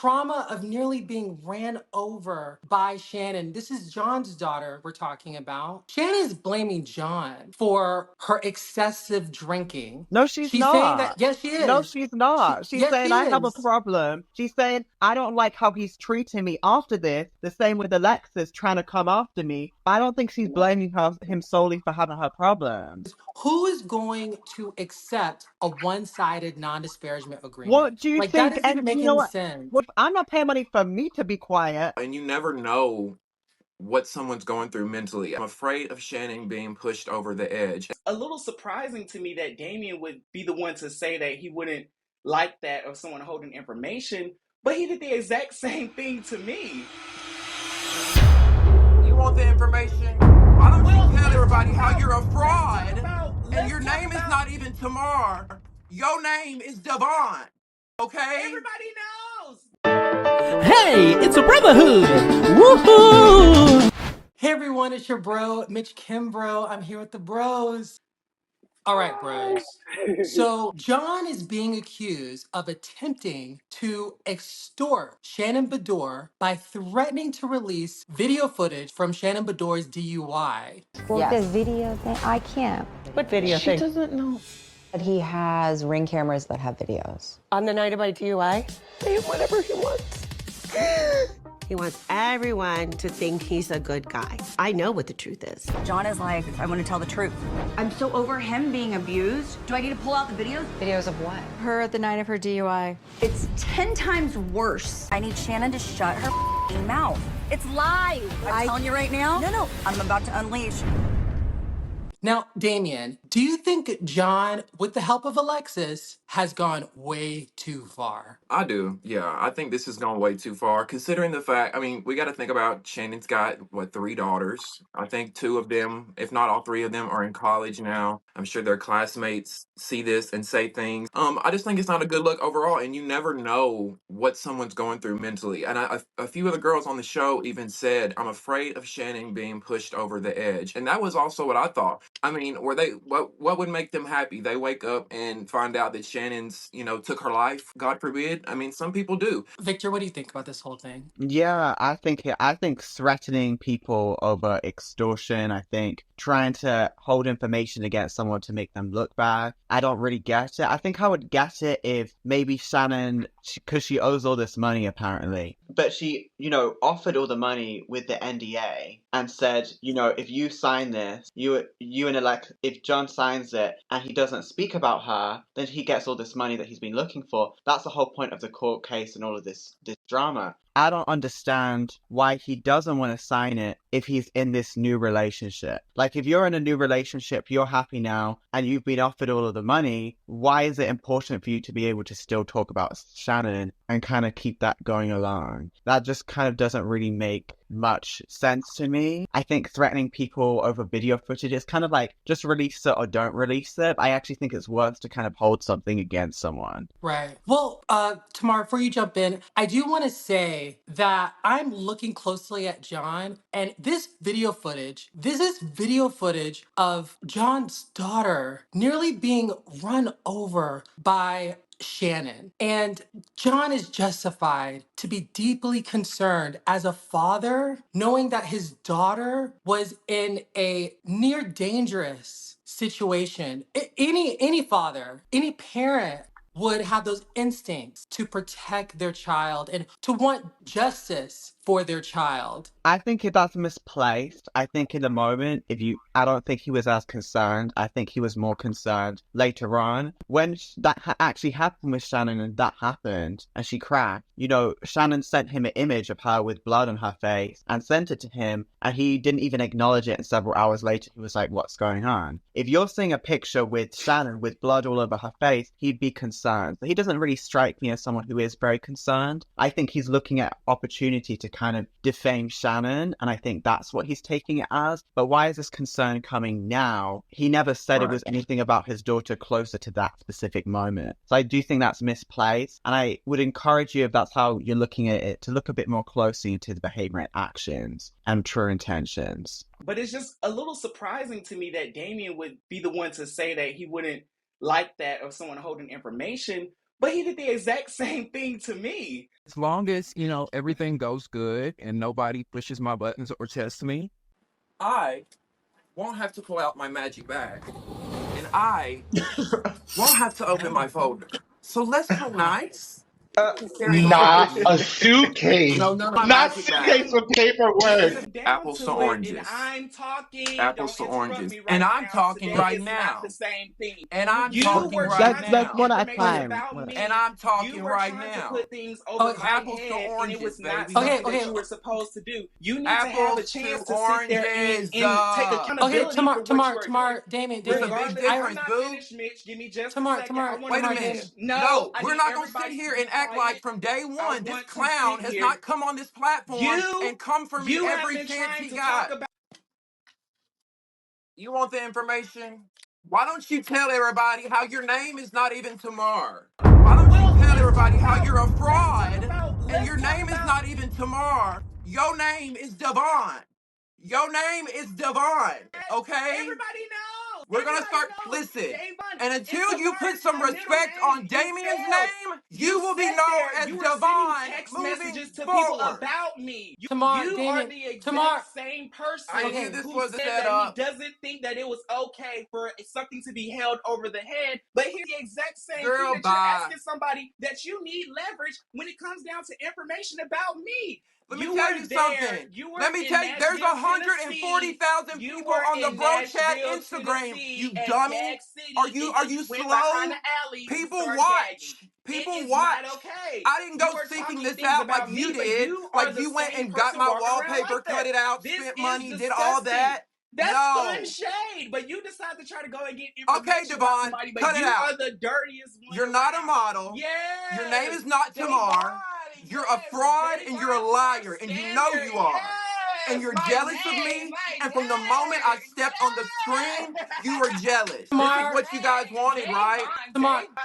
trauma of nearly being ran over by Shannon. This is John's daughter we're talking about. Shannon's blaming John for her excessive drinking. No, she's She's saying not. that, yes, she No, is. she's not. She's Yes, she saying, I have a is. problem. She's saying, I don't like how he's treating me after this. The same with Alexis trying to come after me. But I don't think she's blaming him solely for having her problems. Who is going to accept a one-sided non-disparagement agreement? What do you Like, that think? doesn't even And make you know any what? sense. What, I'm not paying money for me to be quiet. And you never know what someone's going through mentally. I'm afraid of Shannon being pushed over the edge. A little surprising to me that Damien would be the one to say that he wouldn't like that of someone holding information, but he did the exact same thing to me. You want the information? Why don't you tell everybody how you're a fraud and your name is not even Tamar? Your name is Devon. Okay? Everybody knows. Hey, it's a brotherhood. Woohoo! Hey everyone, it's your bro, Mitch Kimbro. I'm here with the bros. All right, bros. So John is being accused of attempting to extort Shannon Beador by threatening to release video footage from Shannon Beador's DUI. Well, the video thing, I can't. What video She thing? doesn't know. But he has ring cameras that have videos. On the night of my DUI, say whatever he wants. He wants everyone to think he's a good guy. I know what the truth is. John is like, I want to tell the truth. I'm so over him being abused. Do I need to pull out the videos? Videos of what? Her at the night of her DUI. It's 10 times worse. I need Shannon to shut her mouth. It's live. I'm telling you right now. No. I'm about to unleash. Now, Damien, do you think John, with the help of Alexis, has gone way too far? I do. Yeah, I think this has gone way too far, considering the fact, I mean, we got to think about Shannon's got, what, 3 daughters? I think 2 of them, if not all 3 of them, are in college now. I'm sure their classmates see this and say things. I just think it's not a good look overall, and you never know what someone's going through mentally. And a few of the girls on the show even said, I'm afraid of Shannon being pushed over the edge. And that was also what I thought. I mean, were they what would make them happy? They wake up and find out that Shannon's, took her life, God forbid. I mean, some people do. Victor, what do you think about this whole thing? Yeah, I think threatening people over extortion, I think trying to hold information against someone to make them look bad, I don't really get it. I think I would get it if maybe Shannon, because she owes all this money apparently, but she, offered all the money with the NDA and said, if you sign this, you and if John signs it and he doesn't speak about her, then he gets all this money that he's been looking for. That's the whole point of the court case and all of this drama. I don't understand why he doesn't want to sign it if he's in this new relationship. Like, if you're in a new relationship, you're happy now, and you've been offered all of the money, why is it important for you to be able to still talk about Shannon and kind of keep that going along? That just kind of doesn't really make much sense to me. I think threatening people over video footage is kind of like, just release it or don't release it. I actually think it's worse to kind of hold something against someone. Right. Well, Tamara, before you jump in, I do want to say that I'm looking closely at John, and this is video footage of John's daughter nearly being run over by Shannon. And John is justified to be deeply concerned as a father, knowing that his daughter was in a near dangerous situation. Any father, any parent would have those instincts to protect their child and to want justice for their child. I think that's misplaced. I think in the moment, I don't think he was as concerned. I think he was more concerned later on. When that actually happened with Shannon and that happened and she cracked, Shannon sent him an image of her with blood on her face and sent it to him, and he didn't even acknowledge it. And several hours later, he was like, what's going on? If you're seeing a picture with Shannon with blood all over her face, he'd be concerned. But he doesn't really strike me as someone who is very concerned. I think he's looking at opportunity to kind of defame Shannon, and I think that's what he's taking it as. But why is this concern coming now? He never said it was anything about his daughter closer to that specific moment. So I do think that's misplaced, and I would encourage you, if that's how you're looking at it, to look a bit more closely into the behavior and actions and true intentions. But it's just a little surprising to me that Damien would be the one to say that he wouldn't like that of someone holding information, But he did the exact same thing to me. As long as, everything goes good and nobody pushes my buttons or tests me, I won't have to pull out my magic bag. And I won't have to open my folder. So let's play nice. Carry the Not fridge. a suitcase. No, my Not magic bag. suitcase with paperwork. Down Apples to to it, oranges. and I'm talking. Apples to Don't interrupt oranges. me right And I'm now. talking Today right is now. not the same thing. And I'm You talking were right trying to Let's now. get one at a information time. about me. And I'm talking You were right trying to now. put things over my Apples to head, and it was oranges, not baby. something Okay, that you were supposed to do. You need to have a Apples chance to to sit there oranges. and take accountability for what you are doing. Damien, There's a big Regardless, I'm difference, not boo. finished, Mitch. Give me just a second. I want to Wait a finish. minute. No, I We're need not going to sit everybody here to be and act like quiet. from day I one this want to clown sit has here. not come on this platform and come for me You have every been chance trying he to got. talk about. You want the information? Why don't you tell everybody how your name is not even Tamar? Why don't you tell everybody how you're a fraud and your name is not even Tamar? Your name is Devon. Your name is Devon, okay? Everybody knows. We're gonna start. Listen, and until you put some respect on Damien's name, you will be known as you were sending Devon text moving messages to people forward. about me. Tamar, You are Damien, the Tamar. exact same person I knew this who was a said that he setup. doesn't think that it was okay for something to be held over the head. But here's the exact same thing Girl, that bye. you're asking somebody that you need leverage when it comes down to information about me. Let me tell you something. Let me tell you, there's 140,000 people on the bro chat Instagram. You dummy. Are you slow? People watch. People watch. Okay. I didn't go seeking this out like you did. Like you went and got my wallpaper, cut it out, spent money, did all that. That's No. fun shade, but you decide to try to go and get information about Devon, somebody, but cut it you out. are the dirtiest one. You're not a model. Yes. Your name is not Tamar. You're a fraud and you're a liar, and you know you are. And you're jealous of me. And from the moment I stepped on the screen, you were jealous. This is what you guys wanted, right?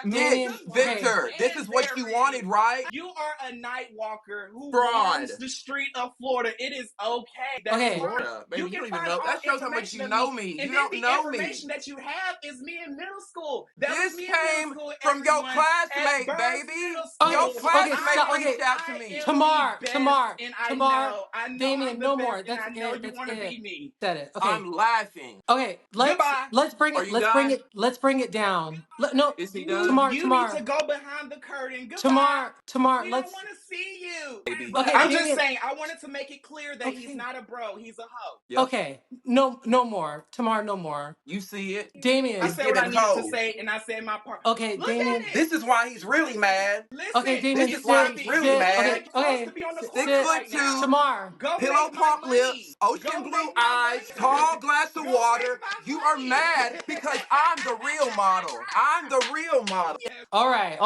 Mitch, Victor, this is what you wanted, right? You are a night walker who Fraud. roams the street of Florida. It is okay. That's Okay. Florida, baby, you don't even know. all That shows how much you know me. And You then don't the know me. information that you have is me in middle school. That This was me in middle came school, from your everyone, classmate, at Burns baby. Middle Your School. classmate reached out to me. Tamar, And Tamar, I know Damien, I'm the no best, more. and That's I know it. you That's want to it. be me. Said it. Okay. I'm laughing. Okay. Goodbye. Let's bring Are it. you done? Let's bring it down. No. Is he done? Tamar. You need to go behind the curtain. Goodbye. Tamar. We don't Let's. want to see you. Baby. Okay. I'm Damien, just saying, I wanted to make it clear that he's okay. not a bro, he's a hoe. Yep. Okay. No more. Tamar, no more. You see it? Damien. I It's said what I giving needed hoe. to say, and I said my part. Okay, Look Damien. at it. This is why he's really mad. Listen, Okay, Damien. This is why he's really mad. Okay. To be on the 6 corner foot right 2, now. Tamar. Go pillow make my pump money. lips, ocean Go blue make my eyes, money. tall glass of Go water. make my You are money. mad because I'm the real model. I'm the real model. All right.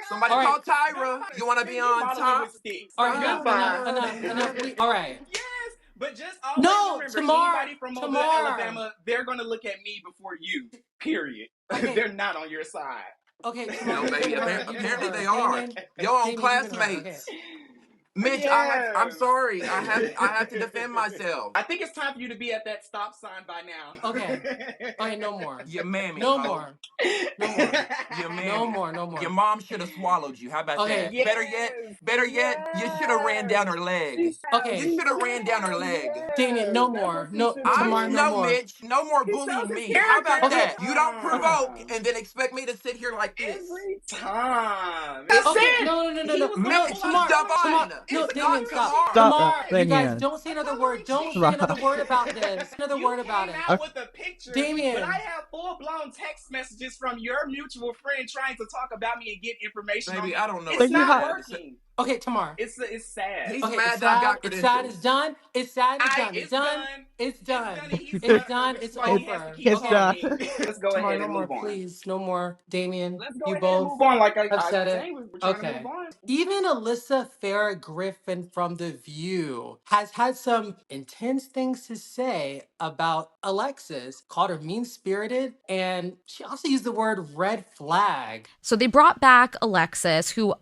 Somebody All right. call Tyra. You want to be on modeling top? with sticks. All right. Goodbye. Enough. All right. Yes, but just always No, remember, Tamar. anybody from Mobile, Alabama, they're going to look at me before you, period. Okay. They're not on your side. Okay, No, baby. Apparently they are. Damien, Your own Damien, classmates. Okay. Mitch, I'm sorry. I have to defend myself. I think it's time for you to be at that stop sign by now. Okay, no more. Your mammy. No ho. more. Your mammy. No more. Your mom should have swallowed you. How about that? Yes, Better yet, you should have ran down her leg. Okay. You should have ran down her leg. Damien, no more. No, Tamar, no more. Mitch, no more bullying me. How about Okay. that? You don't provoke and then expect me to sit here like this. Every time. Okay, no. Mitch, Tamar, Devon. no, It's Damien, not stop. Tamar. Tamar, you guys, don't say another word. Don't say another word about this. Another word about it. You came out with a picture, Damien. but I have full-blown text messages from your mutual friend trying to talk about me and get information. Baby, on I don't know. It's not working. Okay, Tamar. It's sad. He's Okay, mad that I got it's credentials. sad. It's done. It's sad. It's done. It's done. It's done. It's done. It's Why he has over. to keep done. talking. Let's go Tamar, ahead no and more, move on. please. No more. Damien, Let's go you ahead both and move on. Like I have said was it. saying, we're trying to Okay. move on. Even Alyssa, Farah, Griffin from The View has had some intense things to say about Alexis, called her mean-spirited, and she also used the word red flag. So they brought back Alexis, who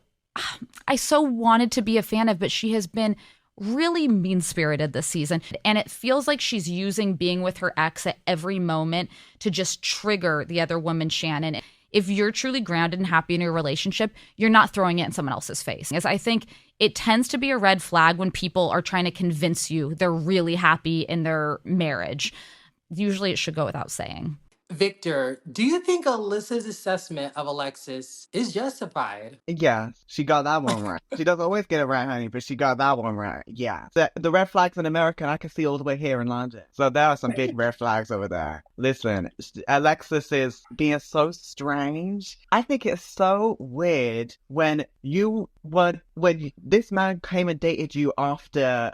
I so wanted to be a fan of, but she has been really mean-spirited this season. And it feels like she's using being with her ex at every moment to just trigger the other woman, Shannon. if you're truly grounded and happy in your relationship, you're not throwing it in someone else's face. As I think it tends to be a red flag when people are trying to convince you they're really happy in their marriage. Usually it should go without saying. Victor, do you think Alyssa's assessment of Alexis is justified? Yeah, she got that one right. She doesn't always get it right, honey, but she got that one right. Yeah. The red flags in America, I can see all the way here in London. So there are some big red flags over there. Listen, Alexis is being so strange. I think it's so weird when this man came and dated you after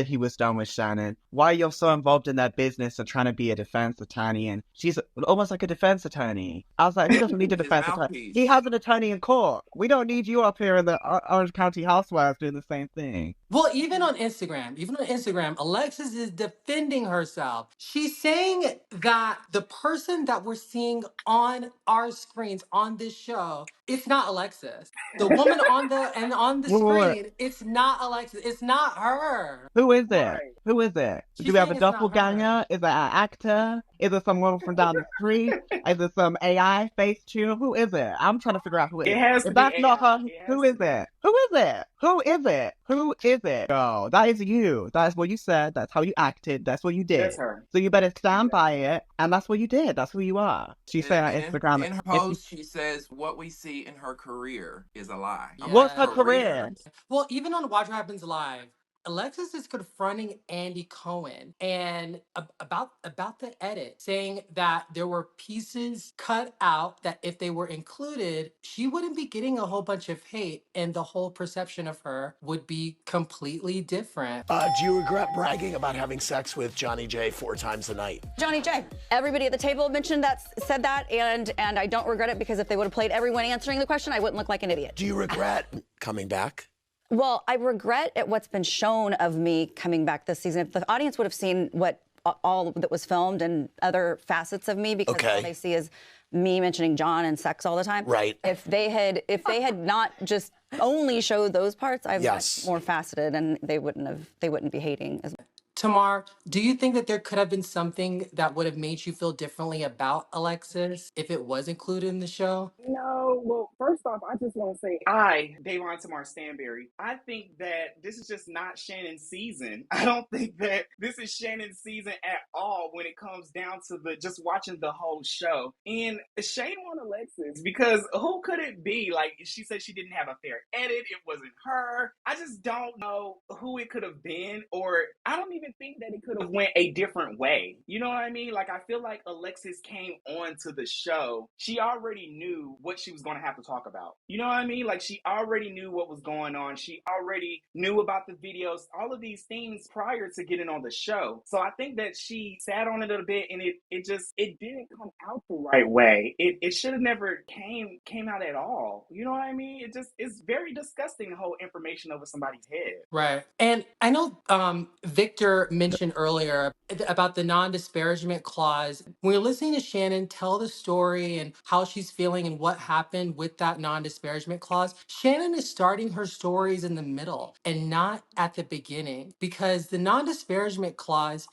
he was done with Shannon, why you're so involved in that business and trying to be a defense attorney, and she's almost like a defense attorney. I was like, he doesn't need a defense attorney. He has an attorney in court. We don't need you up here in the Orange County Housewives doing the same thing. Well, even on Instagram, Alexis is defending herself. She's saying that the person that we're seeing on our screens on this show, it's not Alexis. The woman on the screen, it's not Alexis. It's not her. Who is it? Right. Who is it? She's Do we have a saying it's not doppelganger? her. Is it an actor? Is it someone from down the street? Is it some AI face tune? Who is it? I'm trying to figure out who it is. It has to If be that's not AI. her, who is it? Who is it? Who is it? Who is it? Girl, that is you. That is what you said. That's how you acted. That's what you did. That's her. So you better stand by it. And that's what you did. That's who you are. She said on In Instagram. her post, she says what we see in her career is a lie. Yeah. What's her career? Well, even on Watch What Happens Live, Alexis is confronting Andy Cohen and about the edit, saying that there were pieces cut out that if they were included, she wouldn't be getting a whole bunch of hate and the whole perception of her would be completely different. Do you regret bragging about having sex with Johnny J 4 times a night? Johnny J. Everybody at the table said that, and I don't regret it, because if they would have played everyone answering the question, I wouldn't look like an idiot. Do you regret coming back? Well, I regret at what's been shown of me coming back this season. If the audience would have seen what all that was filmed and other facets of me, because all they see is me mentioning John and sex all the time. Right. If they had not just only showed those parts, I'm much more faceted, and they wouldn't be hating as much. Tamar, do you think that there could have been something that would have made you feel differently about Alexis if it was included in the show? No, well, first off, I just want to say, Davon Tamar Stanberry, I think that this is just not Shannon's season. I don't think that this is Shannon's season at all when it comes down to just watching the whole show. And shame on Alexis, because who could it be? Like, she said she didn't have a fair edit. It wasn't her. I just don't know who it could have been, or I don't even think that it could have went a different way. You know what I mean? Like, I feel like Alexis came on to the show. She already knew what she was going to have to talk about. You know what I mean? Like, she already knew what was going on. She already knew about the videos, all of these things prior to getting on the show. So I think that she sat on it a little bit, and it didn't come out the right way. It should have never came out at all. You know what I mean? It's very disgusting, the whole information over somebody's head. Right. And I know Victor mentioned earlier about the non-disparagement clause. When you're listening to Shannon tell the story and how she's feeling and what happened with that non-disparagement clause, Shannon is starting her stories in the middle and not at the beginning, because the non-disparagement clause,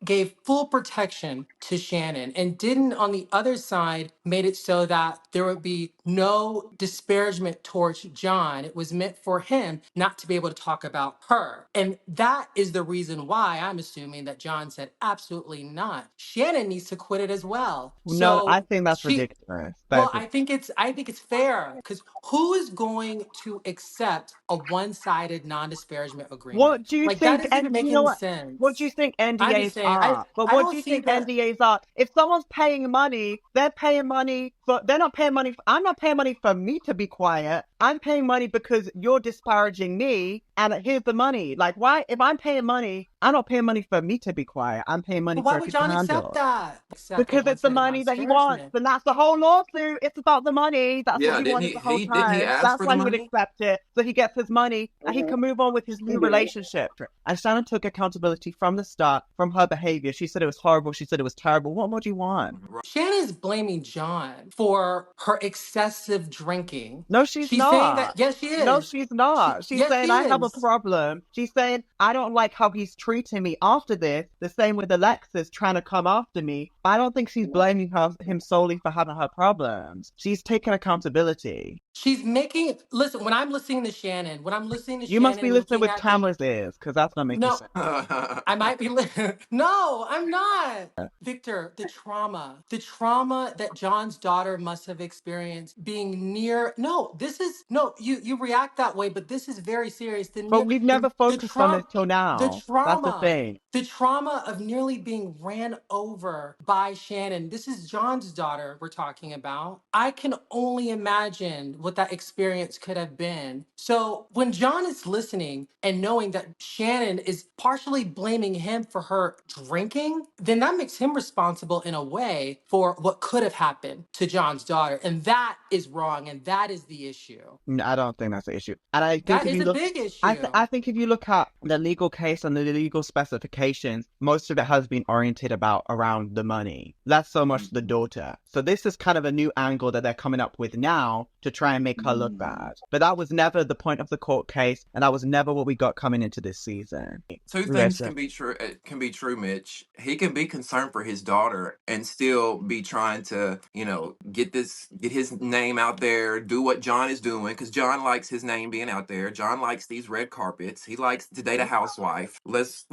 gave full protection to Shannon and didn't, on the other side, made it so that there would be no disparagement towards John. It was meant for him not to be able to talk about her. And that is the reason why I'm assuming that John said absolutely not. Shannon needs to quit it as well. No, I think that's she- ridiculous. Well, I think it's fair, because who is going to accept a one-sided non-disparagement agreement? What do you like, think? that doesn't make You know any what? sense. What do you think I'm NDAs just saying, are? But I what don't do you see think that- NDAs are? If someone's paying money, they're paying money for. They're not paying money. I'm not paying money for me to be quiet. I'm paying money because you're disparaging me, and here's the money. Like, why? If I'm paying money, I'm not paying money for me to be quiet. I'm paying money Why for would it to John handle. accept that? Because it's the money that he wants, and that's the whole lawsuit. It's about the money. That's what he wanted the whole time. Didn't he ask That's for why the he would money? accept it, so he gets his money and he can move on with his new relationship. And Shannon took accountability from the start from her behavior. She said it was horrible. She said it was terrible. What more do you want? Shannon's blaming John for her excessive drinking. No, she's She's not. saying that, yes, she is. No, she's not. She's yes, saying she I have a is. problem. She's saying I don't like how he's treating me after this. The same with Alexis trying to come after me. But I don't think she's blaming him solely for having her problems. She's taking accountability. She's making, listen, when I'm listening to Shannon, You must be listening looking with at the, Tamra's ears, because that's not making no, sense. I might be, no, I'm not. Victor, the trauma that John's daughter must have experienced being near, no, this is, no, you react that way, but this is very serious. But we've never The focused on this trauma, till the now. That's the trauma, thing. the trauma of nearly being ran over by Shannon. This is John's daughter we're talking about. I can only imagine what that experience could have been. So when John is listening and knowing that Shannon is partially blaming him for her drinking, then that makes him responsible in a way for what could have happened to John's daughter. And that is wrong. And that is the issue. No, I don't think that's the issue. And I think That if is you a look, big issue. I think if you look at the legal case and the legal specifications, most of it has been oriented around the money, less so much the daughter. So this is kind of a new angle that they're coming up with now to try and make her look bad. But that was never the point of the court case, and that was never what we got coming into this season. Two things can be true. Can be true, Mitch. He can be concerned for his daughter and still be trying to, get his name out there, do what John is doing, because John likes his name being out there. John likes these red carpets. He likes to date a housewife. Let's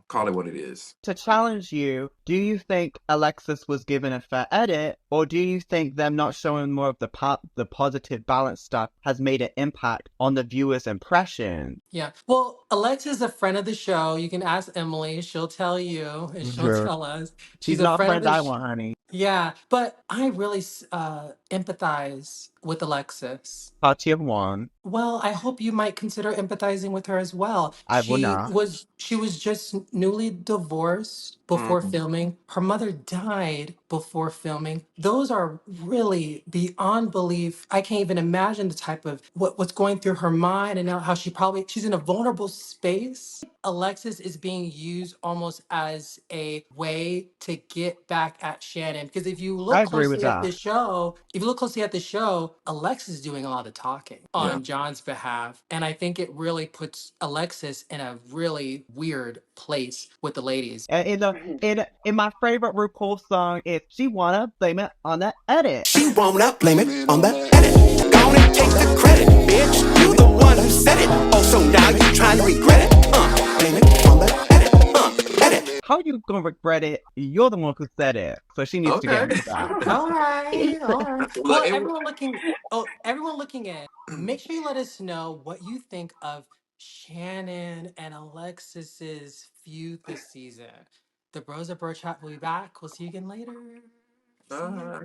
call it what it is. To challenge you, do you think Alexis was given a fair edit, or do you think them not showing more of the positive balance stuff has made an impact on the viewer's impression? Yeah. Well, Alexa's a friend of the show. You can ask Emily. She'll tell you and she'll Sure. tell us. She's She's a not a friend of friend the I want, honey. Yeah, but I really empathize with Alexis. Party of one. Well, I hope you might consider empathizing with her as well. I will not. She was just newly divorced before filming. Her mother died before filming. Those are really beyond belief. I can't even imagine the type of what's going through her mind and how she's in a vulnerable space. Alexis is being used almost as a way to get back at Shannon. Because if you I look agree with closely at that. the show, Alexis is doing a lot of talking on John's behalf. And I think it really puts Alexis in a really weird place with the ladies. In my favorite RuPaul song is She Wanna Blame It on the Edit. She wanna blame it on the edit. Gonna take the credit, bitch. You the one who said it. Oh, so now you trying to regret it. Blame it on the edit. Edit. How you gonna regret it? You're the one who said it. So she needs to get into that. All right. Well, everyone looking in, make sure you let us know what you think of Shannon and Alexis's feud this season. The Bros of Bro Chat will be back. We'll see you again later. Bye.